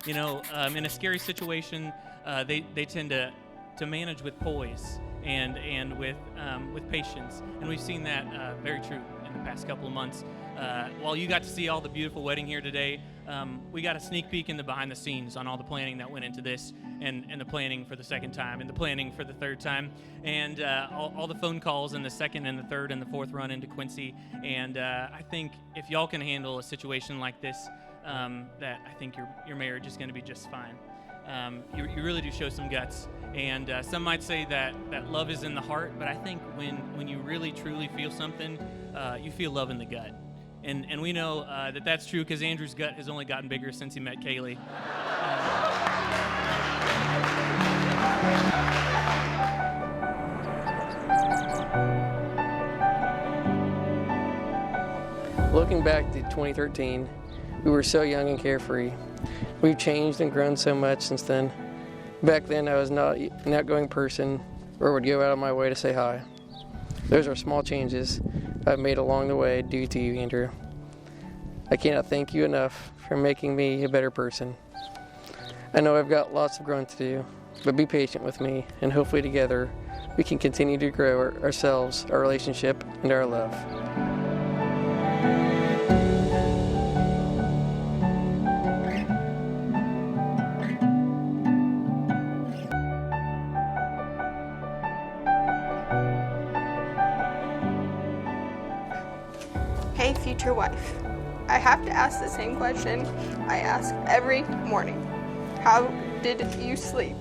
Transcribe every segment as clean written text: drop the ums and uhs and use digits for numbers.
in a scary situation, they tend to manage with poise and with patience, and we've seen that very true in the past couple of months. While you got to see all the beautiful wedding here today, we got a sneak peek in the behind the scenes on all the planning that went into this, and the planning for the second time, and the planning for the third time, and all the phone calls in the second and the third and the fourth run into Quincy. And I think if y'all can handle a situation like this, that I think your marriage is going to be just fine. You really do show some guts, and some might say that love is in the heart, but I think when you really truly feel something, you feel love in the gut. And we know that's true because Andrew's gut has only gotten bigger since he met Kaylee. Looking back to 2013, we were so young and carefree. We've changed and grown so much since then. Back then, I was not an outgoing person or would go out of my way to say hi. Those are small changes I've made along the way due to you, Andrew. I cannot thank you enough for making me a better person. I know I've got lots of growing to do, but be patient with me, and hopefully together we can continue to grow ourselves, our relationship, and our love. Hey, future wife. I have to ask the same question I ask every morning. How did you sleep?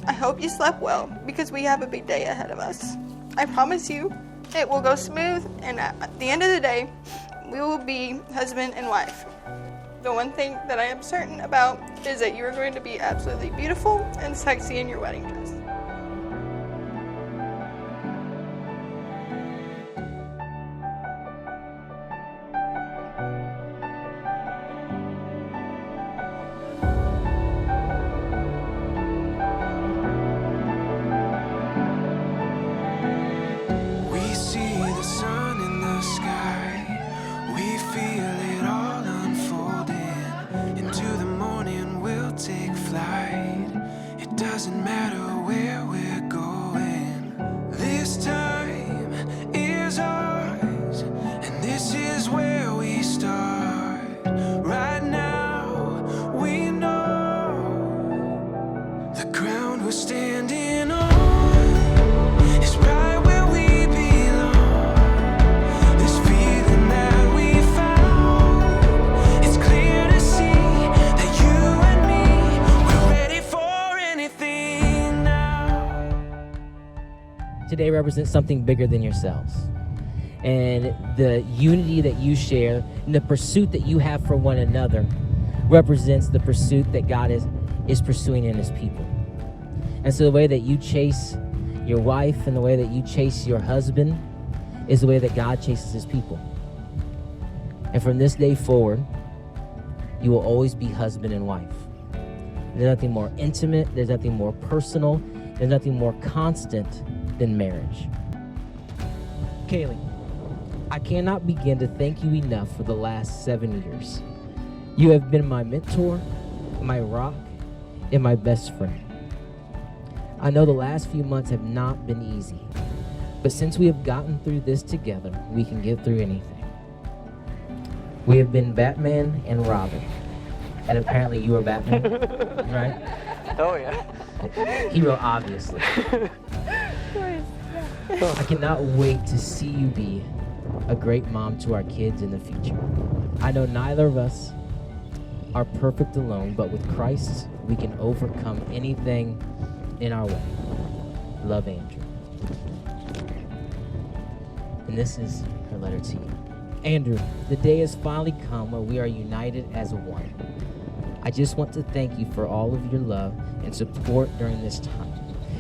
I hope you slept well because we have a big day ahead of us. I promise you it will go smooth, and at the end of the day, we will be husband and wife. The one thing that I am certain about is that you are going to be absolutely beautiful and sexy in your wedding dress. Doesn't matter where we're going. This time is ours, and this is where we start. Right now, we know the ground we're standing on is right where we belong. This feeling that we found, it's clear to see that you and me, we're ready for anything. Today represents something bigger than yourselves. And the unity that you share and the pursuit that you have for one another represents the pursuit that God is pursuing in his people. And so the way that you chase your wife and the way that you chase your husband is the way that God chases his people. And from this day forward, you will always be husband and wife. There's nothing more intimate, there's nothing more personal, there's nothing more constant than marriage. Kaylee, I cannot begin to thank you enough for the last 7 years. You have been my mentor, my rock, and my best friend. I know the last few months have not been easy, but since we have gotten through this together, we can get through anything. We have been Batman and Robin, and apparently you are Batman, right? Oh yeah. Hero, obviously. I cannot wait to see you be a great mom to our kids in the future. I know neither of us are perfect alone, but with Christ, we can overcome anything in our way. Love, Andrew. And this is her letter to you. Andrew, the day has finally come where we are united as one. I just want to thank you for all of your love and support during this time.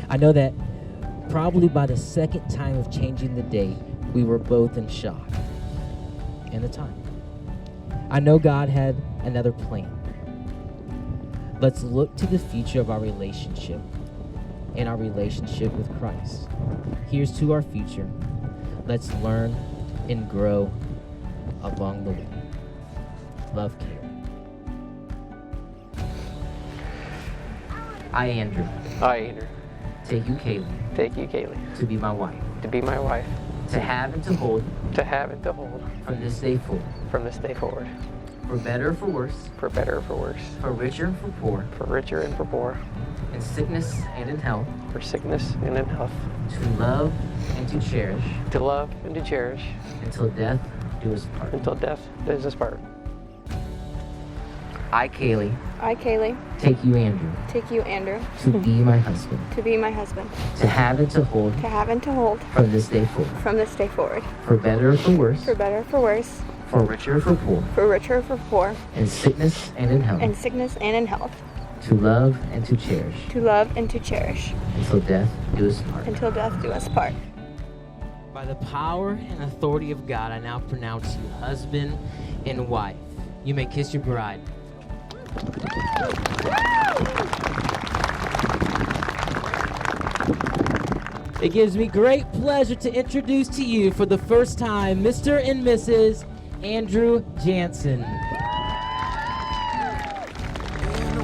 I know that probably by the second time of changing the date, we were both in shock. And the time. I know God had another plan. Let's look to the future of our relationship and our relationship with Christ. Here's to our future. Let's learn and grow along the way. Love, Kaylee. I, Andrew, I, Andrew, take you, Kaylee, take you, Kaylee, to be my wife, to be my wife, to have and to hold to have and to hold from this day forward, from this day forward, for better or for worse, for better or for worse, for richer and for poor, for richer and for poor, in sickness and in health, for sickness and in health, to love and to cherish, to love and to cherish, until death do us part. until death does us part. I, Kaylee, I, Kaylee, take you, Andrew, take you, Andrew, to be my husband, to be my husband, to have and to hold to have and to hold from this day forward, from this day forward, for better or for worse, for better or for worse, for richer or for poor, for richer or for poor, in sickness and in health, in sickness and in health, to love and to cherish, to love and to cherish, until death do us part. until death do us part. By the power and authority of God, I now pronounce you husband and wife. You may kiss your bride. It gives me great pleasure to introduce to you for the first time Mr. and Mrs. Andrew Jansen. And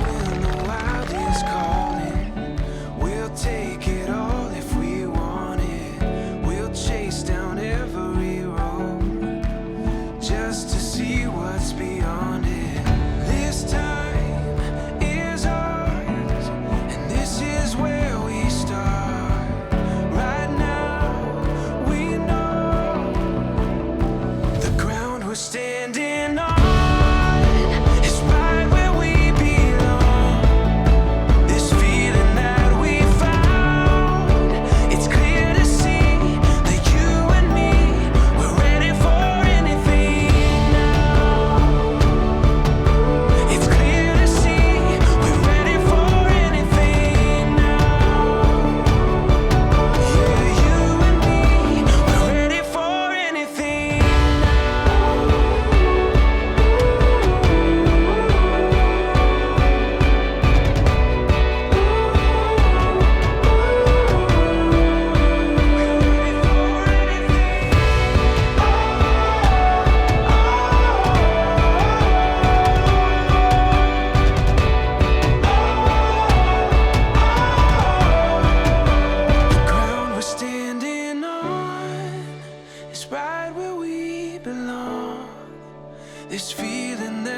when the wild is calling, we'll take it all if we want it. We'll chase down every road just to see what's beyond it. This time is ours, and this is where we start. Right now, we know the ground we're standing on. This feeling that